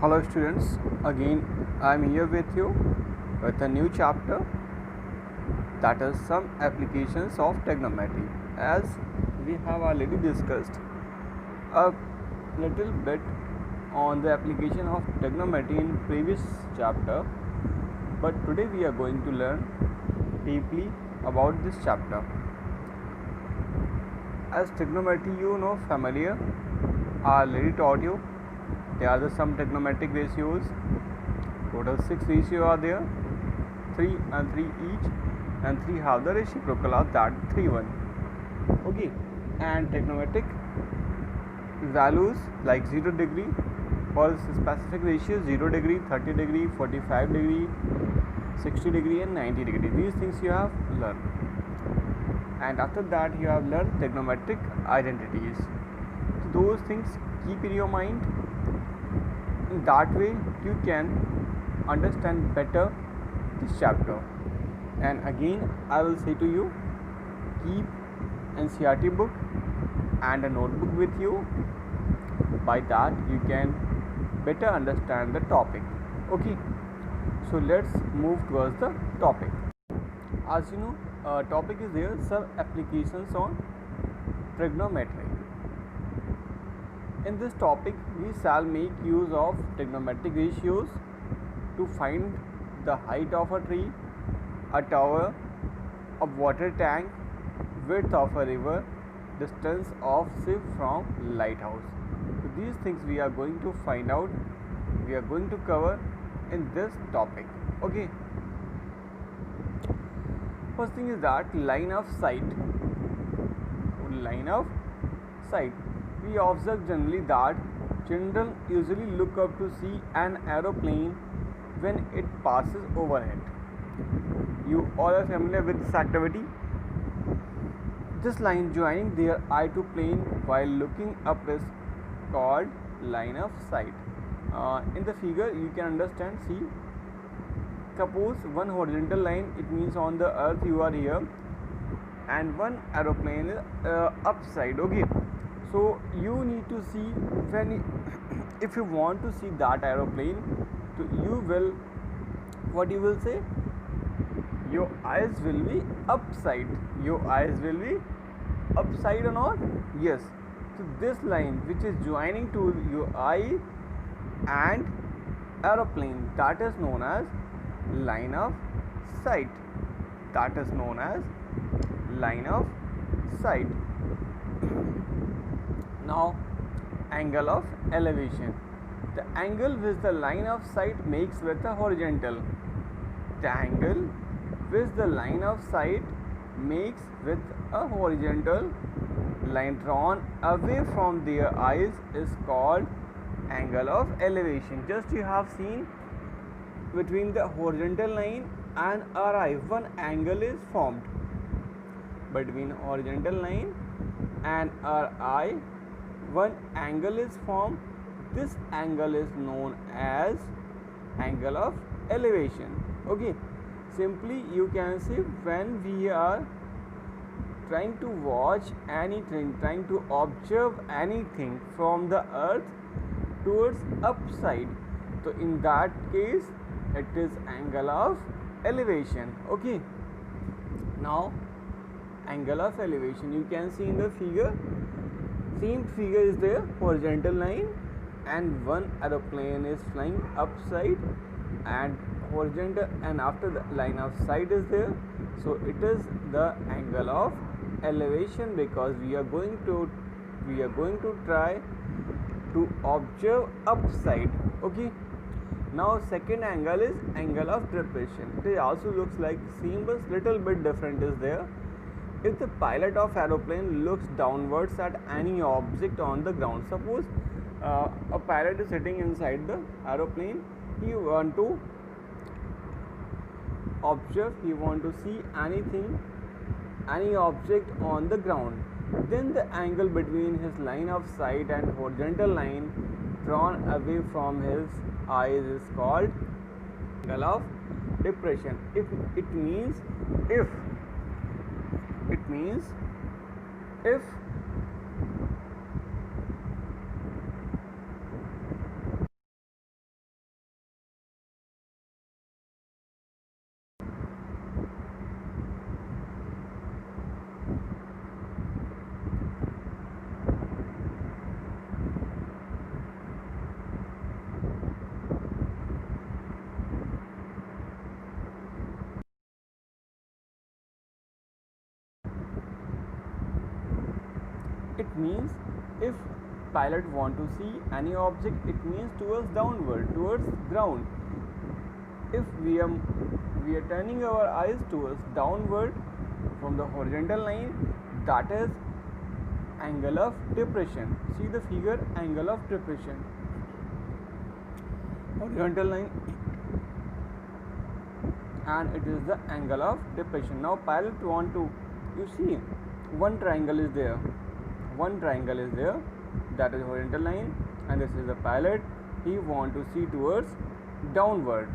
Hello students, again I am here with you with a new chapter, that is some applications of trigonometry. As we have already discussed a little bit on the application of trigonometry in previous chapter, but today we are going to learn deeply about this chapter. As trigonometry familiar, I already taught you. There are some trigonometric ratios. Total 6 ratios are there, 3 and 3 each, and 3 have the reciprocal of that 3 1. Okay, and trigonometric values like 0 degree for specific ratios, 0 degree, 30 degree, 45 degree, 60 degree and 90 degree. These things you have learned, and after that you have learned trigonometric identities. So those things keep in your mind. In that way you can understand better this chapter. And again I will say to you, keep NCERT book and a notebook with you. By that you can better understand the topic. Okay, so let's move towards the topic. As you know, topic is there, some applications on trigonometry. In this topic we shall make use of trigonometric ratios to find the height of a tree, a tower, a water tank, width of a river, distance of ship from lighthouse. So these things we are going to find out, we are going to cover in this topic. Okay, first thing is that line of sight. We observe generally that children usually look up to see an aeroplane when it passes overhead. You all are familiar with this activity. This line joining their eye to plane while looking up is called line of sight. In the figure you can understand, see, suppose one horizontal line, it means on the earth you are here, and one aeroplane is upside. Okay, so you need to see when if you want to see that aeroplane, so you will, what you will say, your eyes will be upside. Your eyes will be upside or not? Yes. So this line which is joining to your eye and aeroplane, that is known as line of sight. That is known as line of sight. Now, angle of elevation. The angle which the line of sight makes with the horizontal. The angle which the line of sight makes with a horizontal line drawn away from their eyes is called angle of elevation. Just you have seen, between the horizontal line and our eye, one angle is formed. Between horizontal line and our eye, one angle is formed. This angle is known as angle of elevation. Okay, simply you can see, when we are trying to watch anything, trying to observe anything from the earth towards upside, so in that case it is angle of elevation. Okay, now angle of elevation you can see in the figure. Same figure is there, horizontal line and one aeroplane is flying upside and horizontal, and after the line of sight is there, so it is the angle of elevation, because we are going to try to observe upside. Okay, now second angle is angle of depression. It also looks like same but little bit different is there. If the pilot of aeroplane looks downwards at any object on the ground, suppose a pilot is sitting inside the aeroplane, he want to observe, he want to see anything, any object on the ground, then the angle between his line of sight and horizontal line drawn away from his eyes is called angle of depression. It means if It means if pilot want to see any object, it means towards downward, towards ground. If we are turning our eyes towards downward from the horizontal line, that is angle of depression. See the figure, angle of depression. Horizontal line, and it is the angle of depression. Now pilot want to, you see, one triangle is there, that is horizontal line, and this is the pilot. He want to see towards downward.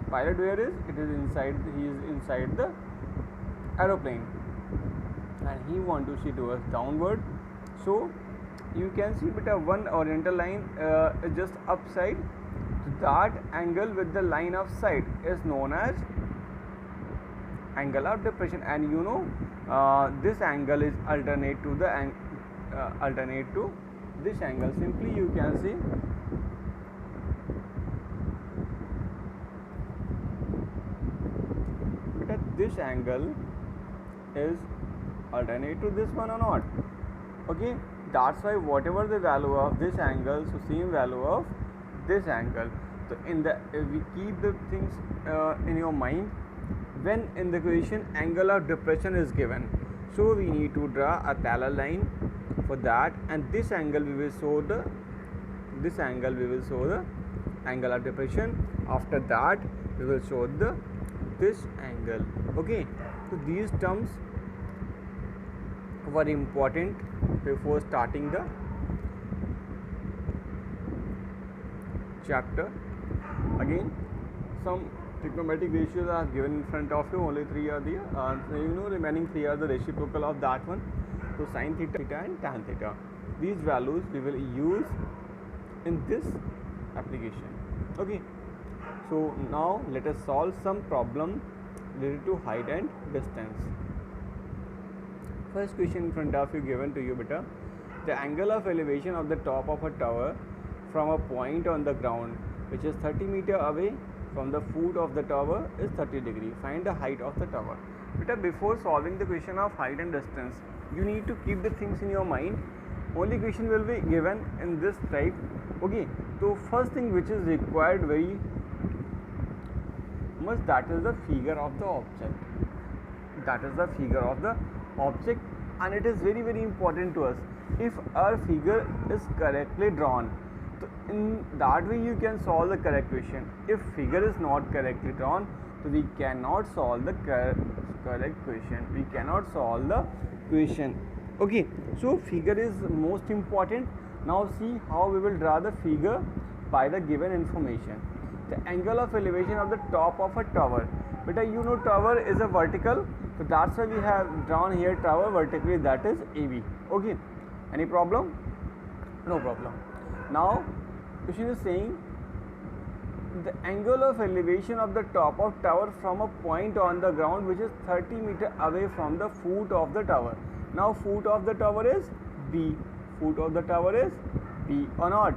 Pilot where is? It is inside. He is inside the aeroplane, and he want to see towards downward. So you can see beta one horizontal line is just upside. So that angle with the line of sight is known as angle of depression, and you know this angle is alternate to this angle. Simply you can see that this angle is alternate to this one or not. Okay, that's why whatever the value of this angle, so same value of this angle. So if we keep the things in your mind, when in the question angle of depression is given, so we need to draw a parallel line for that, and this angle we will show the angle of depression. After that we will show this angle. Okay, so these terms were important before starting the chapter. Again, some trigonometric ratios are given in front of you. Only three are there. Remaining three are the reciprocal of that one. So sin theta and tan theta. These values we will use in this application. Okay. So now let us solve some problem related to height and distance. First question in front of you given to you, beta. The angle of elevation of the top of a tower from a point on the ground which is 30 meters away from the foot of the tower is 30 degrees. Find the height of the tower. Beta, before solving the question of height and distance, you need to keep the things in your mind. Only question will be given in this type. Okay, so first thing which is required very much, that is the figure of the object. And it is very, very important to us. If our figure is correctly drawn, so in that way you can solve the correct question. If figure is not correctly drawn, so we cannot solve the correct question. Okay, so figure is most important. Now see how we will draw the figure by the given information. The angle of elevation of the top of a tower. Beta, you know tower is a vertical, so that's why we have drawn here tower vertically, that is AB. Okay, any problem? No problem. Now question is saying the angle of elevation of the top of tower from a point on the ground which is 30 meters away from the foot of the tower. Now foot of the tower is B. Or not?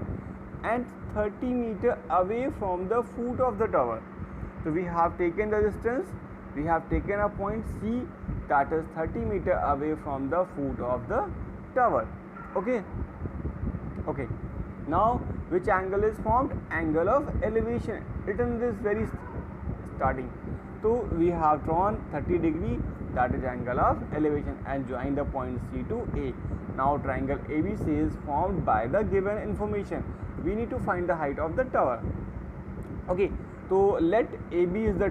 And 30 meters away from the foot of the tower. So we have taken the distance. We have taken a point C, that is 30 meters away from the foot of the tower. Okay. Now which angle is formed? Angle of elevation. Written this very starting. So we have drawn 30 degree, that is angle of elevation, and join the point C to A. Now triangle ABC is formed by the given information. We need to find the height of the tower. Okay, so let AB be the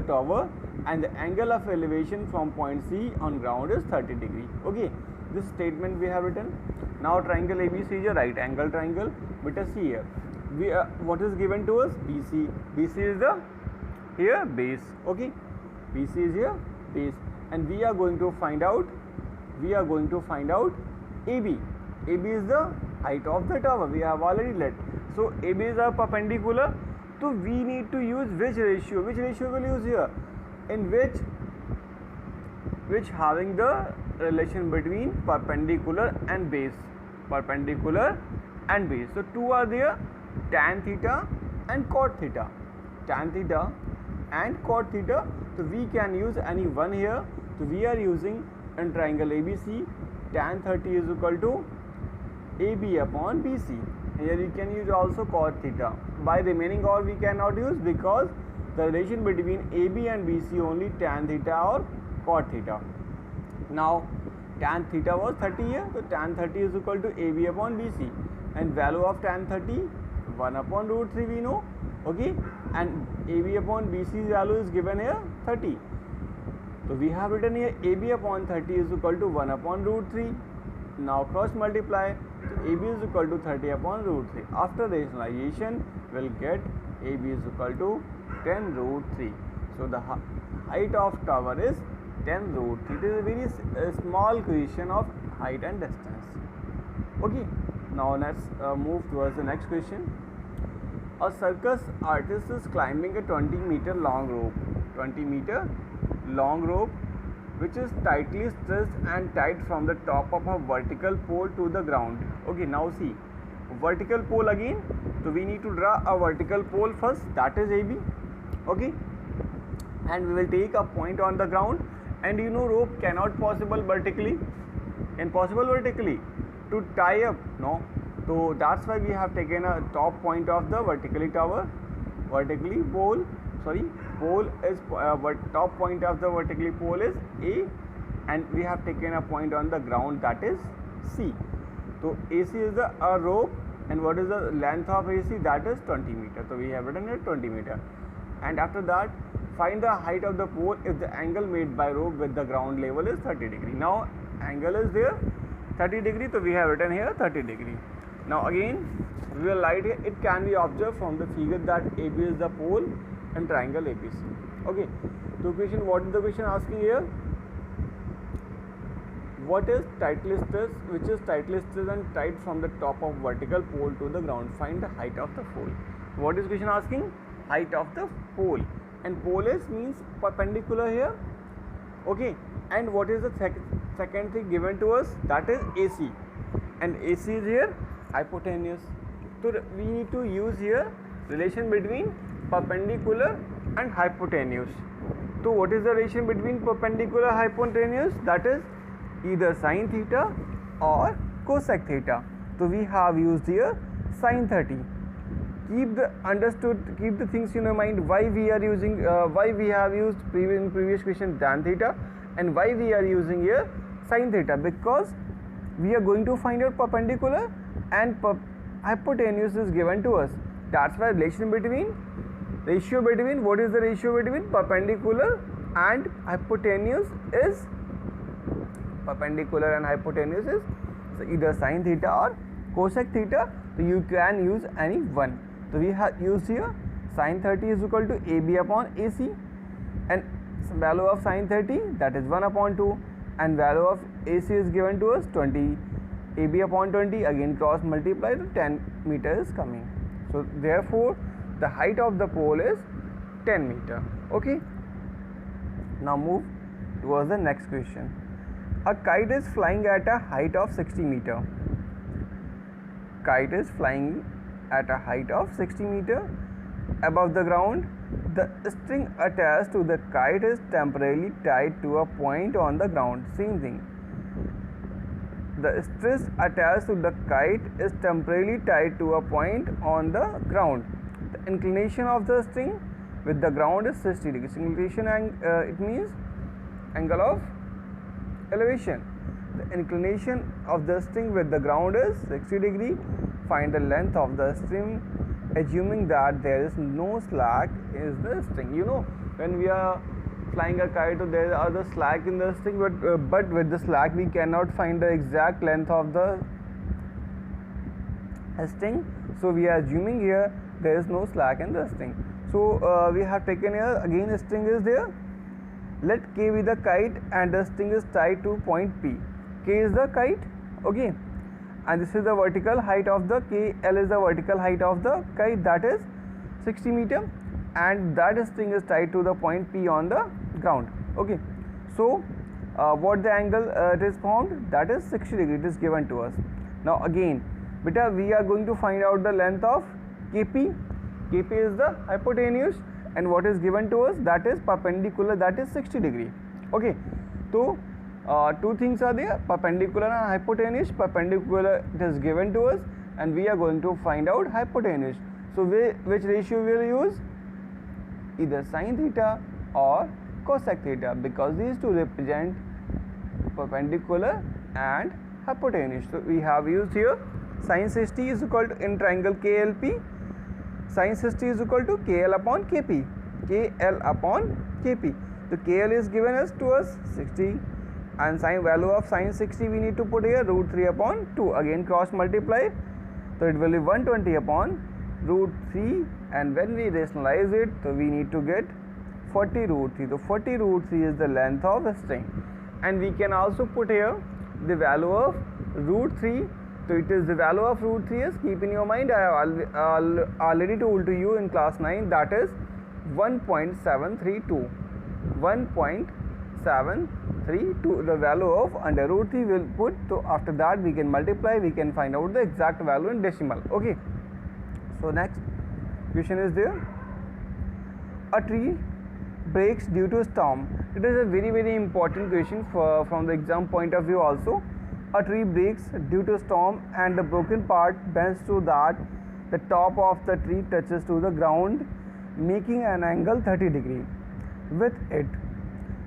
tower, and the angle of elevation from point C on ground is 30 degree. Okay, this statement we have written. Now triangle ABC is a right angle triangle. Beta, see here. What is given to us? BC. BC is the here base. Okay, BC is here base, and we are going to find out AB. AB is the height of the tower. We have already let. So AB is a perpendicular. So we need to use which ratio? Which ratio will use here? In which having the relation between perpendicular and base. So two are there, tan theta and cot theta. Tan theta and cot theta. So we can use any one here. So we are using in triangle ABC, tan 30 is equal to AB upon BC. Here you can use also cot theta. By remaining all we cannot use because the relation between AB and BC only tan theta or cot theta. Now tan theta was 30 here, so tan 30 is equal to AB upon BC, and value of tan 30 1 upon root 3 we know, okay, and AB upon BC's value is given here 30. So we have written here AB upon 30 is equal to 1 upon root 3. Now cross multiply, so AB is equal to 30 upon root 3. After rationalization we'll get AB is equal to 10 root 3. So the height of tower is 10 root 3. It is a very small question of height and distance. Okay, now let's move towards the next question. A circus artist is climbing a 20-meter long rope. 20-meter long rope which is tightly stressed and tied from the top of a vertical pole to the ground. Okay, now see, vertical pole again. So we need to draw a vertical pole first, that is AB. Okay, and we will take a point on the ground, and you know rope cannot possible vertically, impossible vertically to tie up, no. So that's why we have taken a top point of the vertically tower, vertically pole, sorry, pole is top point of the vertically pole is A, and we have taken a point on the ground, that is C. So AC is the rope, and what is the length of AC? That is 20 meter. So we have written here 20 meter. And after that, find the height of the pole if the angle made by rope with the ground level is 30 degree. Now angle is there 30 degree, so we have written here 30 degree. Now again we will write here, it can be observed from the figure that AB is the pole and triangle ABC. Okay, so question, what is the question asking here? What is tightly stressed, which is tightly stressed and tied from the top of vertical pole to the ground? Find the height of the pole. What is question asking? Height of the pole, and pole is means perpendicular here. Okay, and what is the second thing given to us? That is AC, and AC is here hypotenuse. So we need to use here relation between perpendicular and hypotenuse. So what is the relation between perpendicular and hypotenuse? That is either sin theta or cosec theta. So we have used here sin 30. Keep the things in your mind, why we are using why we have used in previous question tan theta, and why we are using here sin theta, because we are going to find out perpendicular and hypotenuse is given to us. That's why ratio between, what is the ratio between perpendicular and hypotenuse is so either sin theta or cosec theta. So you can use any one. So we have used here sin 30 is equal to AB upon AC, and value of sin 30, that is 1 upon 2, and value of AC is given to us 20, AB upon 20, again cross multiply to 10 meter is coming. So therefore the height of the pole is 10 meter. Okay, now move towards the next question. A kite is flying at a height of 60 meter. Kite is flying at a height of 60 meter above the ground. The string attached to the kite is temporarily tied to a point on the ground. Same thing. The stress attached to the kite is temporarily tied to a point on the ground. The inclination of the string with the ground is 60 degrees. Inclination it means angle of elevation. The inclination of the string with the ground is 60 degree. Find the length of the string, assuming that there is no slack in the string. You know, when we are flying a kite, there are the slack in the string, but with the slack we cannot find the exact length of the string. So we are assuming here there is no slack in the string. So we have taken here again a string is there. Let K be the kite and the string is tied to point P. K is the kite, okay, and this is the vertical height of the KL is the vertical height of the kite, that is 60 meter, and that string is tied to the point P on the ground. Okay, so what the angle it is formed, that is 60 degree, it is given to us. Now again beta we are going to find out the length of KP. KP is the hypotenuse, and what is given to us, that is perpendicular, that is 60 degree. Okay, so two things are there, perpendicular and hypotenuse. Perpendicular it is given to us and we are going to find out hypotenuse. So which ratio we will use? Either sin theta or cosec theta, because these two represent perpendicular and hypotenuse. So we have used here sin 60 is equal to, in triangle KLP, sin 60 is equal to KL upon KP, KL upon KP. So KL is given as to us 60, and sin value of sin 60 we need to put here root 3 upon 2, again cross multiply, so it will be 120 upon root 3, and when we rationalize it, so we need to get 40 root 3. So 40 root 3 is the length of the string, and we can also put here the value of root 3. So it is the value of root 3 is, keep in your mind, I have already told to you in class 9, that is 1.732. 1.732, the value of under root 3 will put. So after that we can multiply, we can find out the exact value in decimal. Okay, so next question is there. A tree breaks due to storm. It is a very important question from the exam point of view also. A tree breaks due to storm and the broken part bends so that the top of the tree touches to the ground, making an angle 30 degree. With it,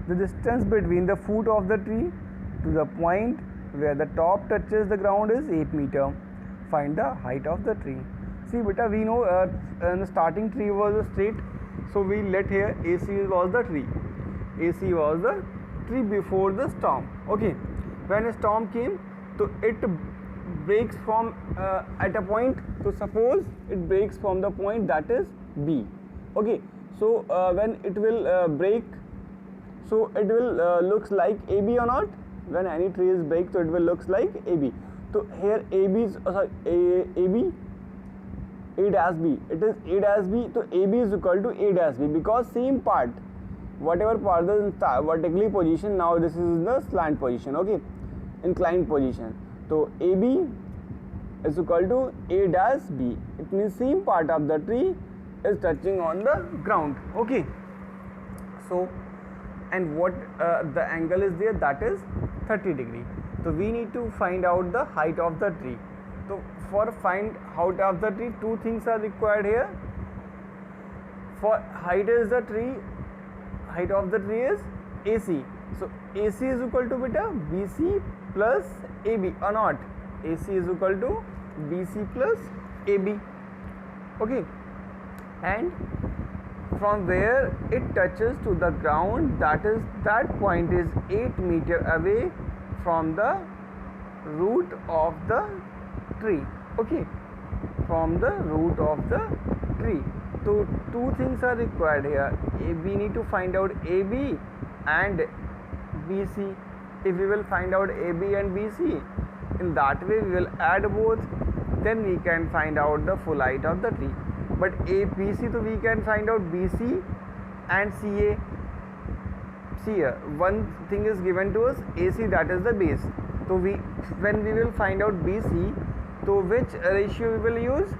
the distance between the foot of the tree to the point where the top touches the ground is 8 meter. Find the height of the tree. See beta, we know the starting tree was a straight, so we let here AC was the tree. AC was the tree before the storm. Okay, when a storm came, so it breaks from at a point. So suppose it breaks from the point that is B. Okay, so when it will break, so it will looks like AB or not. When any tree is break, so it will looks like AB. So here AB is AB, A dash B. It is A dash B. So AB is equal to A dash B, because same part, whatever part is vertically position, now this is in the slant position. Okay, inclined position. So AB is equal to A dash B. It means same part of the tree is touching on the ground. Okay, so and what the angle is there, that is 30 degree. So we need to find out the height of the tree. So for find height of the tree, two things are required here. For height is the tree, height of the tree is AC. So AC is equal to beta BC plus AB or not. AC is equal to BC plus AB. Okay, and from where it touches to the ground, that point is 8 meter away from the root of the tree. Okay, from the root of the tree. So two things are required here. We need to find out AB and BC. If we will find out AB and BC, in that way we will add both, then we can find out the full height of the tree. But ABC, so we can find out BC and CA. See here, one thing is given to us, AC, that is the base. So when we will find out BC, so which ratio we will use?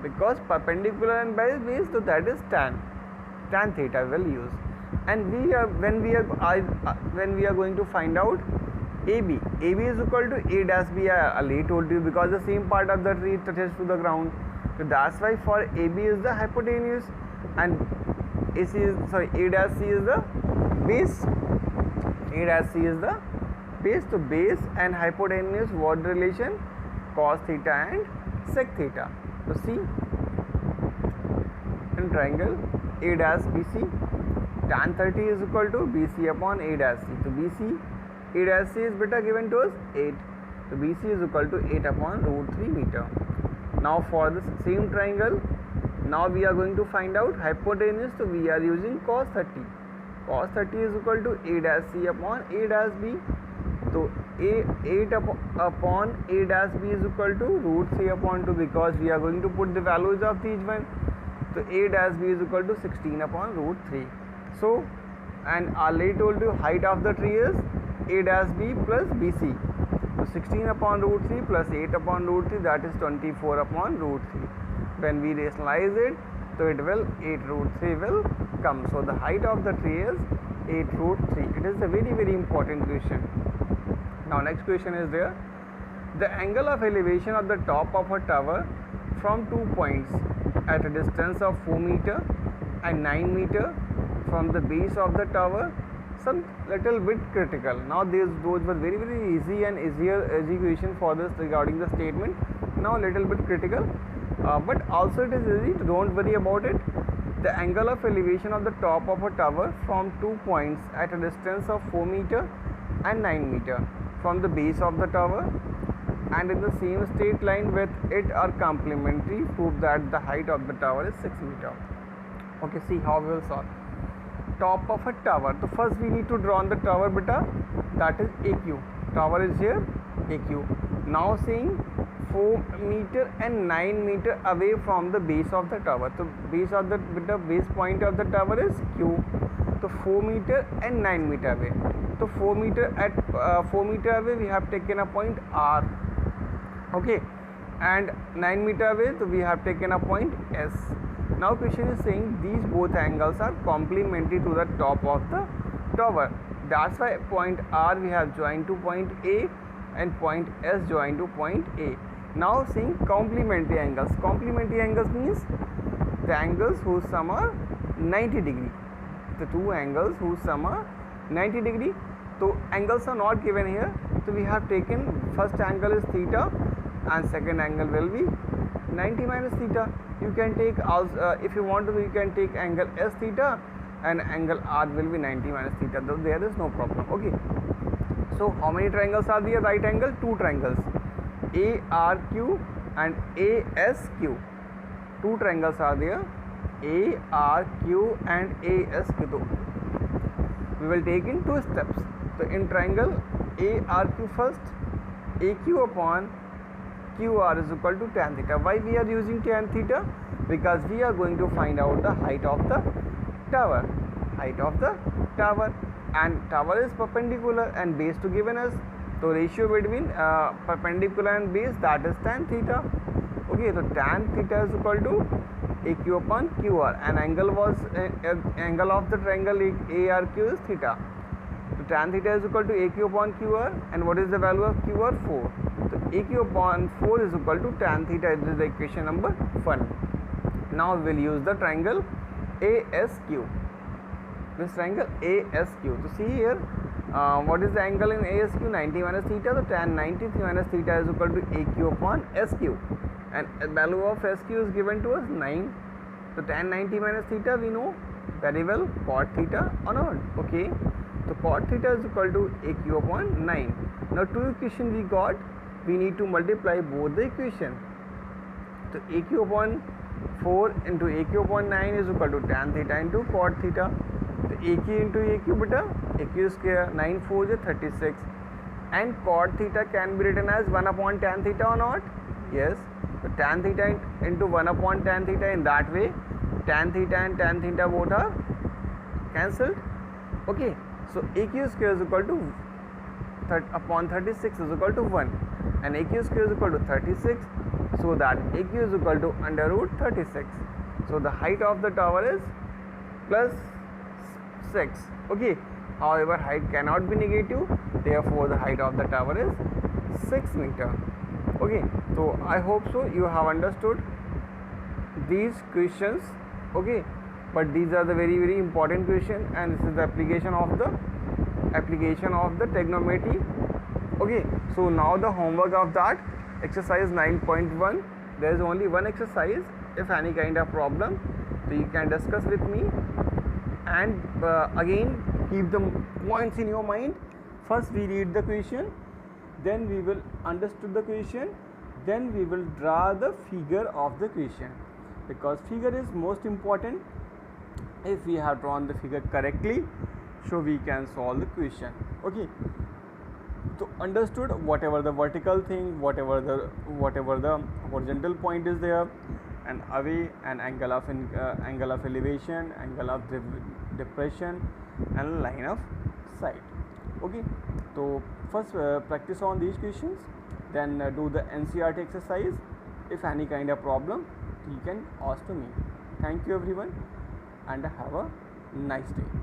Because perpendicular and base, so that is tan theta we will use. And when we are going to find out AB is equal to A dash B. I already told you, because the same part of the tree touches to the ground. So that's why for AB is the hypotenuse and A dash C is the base. A dash C is the base. So base and hypotenuse, what relation? Cos theta and sec theta. So see, in triangle A dash BC, tan 30 is equal to BC upon A dash C. So BC, A dash C is beta given to us 8. So BC is equal to 8 upon root 3 meter. Now for the same triangle, now we are going to find out hypotenuse. So we are using cos 30. Cos 30 is equal to A dash C upon A dash B. So 8 upon A dash B is equal to root 3 upon 2, because we are going to put the values of each one. So A dash B is equal to 16 upon root 3. So, and I already told you height of the tree is A dash B plus BC. So 16 upon root 3 plus 8 upon root 3, that is 24 upon root 3. When we rationalize it, so it will 8 root 3 will come. So the height of the tree is 8 root 3. It is a very important question. Now next question is there. The angle of elevation of the top of a tower from 2 points at a distance of 4 meter and 9 meter from the base of the tower, some little bit critical. Now those were very easy and easier question for this regarding the statement. Now little bit critical, but also it is easy, don't worry about it. The angle of elevation of the top of a tower from 2 points at a distance of 4 meter and 9 meter from the base of the tower and in the same straight line with it are complementary, prove that the height of the tower is 6 meter. Okay, see how we will solve. Top of a tower, so first we need to draw on the tower beta, that is AQ. Tower is here, AQ. Now saying 4 meter and 9 meter away from the base of the tower. So base of the base point of the tower is Q. So 4 meter and 9 meter away. So 4 meter at 4 meter away we have taken a point R. Okay, and 9 meter away, so we have taken a point S. Now question is saying these both angles are complementary to the top of the tower. That's why point R we have joined to point A and point S joined to point A. Now seeing complementary angles. Complementary angles means the angles whose sum are 90 degree. The two angles whose sum are 90 degree. So angles are not given here. So we have taken first angle is theta and second angle will be 90 minus theta. You can take also, if you want to, you can take angle S theta and angle R will be 90 minus theta. Though there is no problem. Okay. So how many triangles are there? Right angle, two triangles, ARQ and ASQ. Two triangles are there, ARQ and ASQ. So we will take in two steps. So in triangle ARQ first, AQ upon QR is equal to tan theta. Why we are using tan theta? Because we are going to find out the height of the tower. Height of the tower, and tower is perpendicular and base to given us. So ratio between perpendicular and base, that is tan theta. Okay, so tan theta is equal to AQ upon QR, and angle was angle of the triangle ARQ is theta. So tan theta is equal to AQ upon QR, and what is the value of QR? 4. So AQ upon 4 is equal to tan theta. This is the equation number 1. Now we will use the triangle ASQ. This triangle ASQ. So see here, what is the angle in ASQ? 90 minus theta. So tan 90 minus theta is equal to AQ upon SQ, and value of SQ is given to us 9. So tan 90 minus theta we know very well, cot theta or not. Okay, so cot theta is equal to AQ upon 9. Now two equation we got, we need to multiply both the equation. So AQ upon 4 into AQ upon 9 is equal to tan theta into cot theta. So AQ into AQ beta, AQ square, 9 4 is 36, and cot theta can be written as 1 upon tan theta or not? Yes. So tan theta into 1 upon tan theta, in that way tan theta and tan theta both are cancelled. Okay, so AQ square is equal to upon 36 is equal to 1, and AQ square is equal to 36, so that AQ is equal to under root 36. So the height of the tower is plus 6. Okay, however height cannot be negative, therefore the height of the tower is 6 meter. Okay, so I hope so you have understood these questions. Okay, but these are the very important question, and this is the application of the trigonometry. Okay, so now the homework of that exercise 9.1, there is only one exercise. If any kind of problem, so you can discuss with me, and again keep the points in your mind. First we read the question, then we will understood the question, then we will draw the figure of the question, because figure is most important. If we have drawn the figure correctly, so we can solve the question. Okay, so understood whatever the vertical thing, whatever the horizontal point is there, and away, and angle of elevation, angle of depression, and line of sight. Okay, so first practice on these questions, then do the NCERT exercise. If any kind of problem, you can ask to me. Thank you everyone and have a nice day.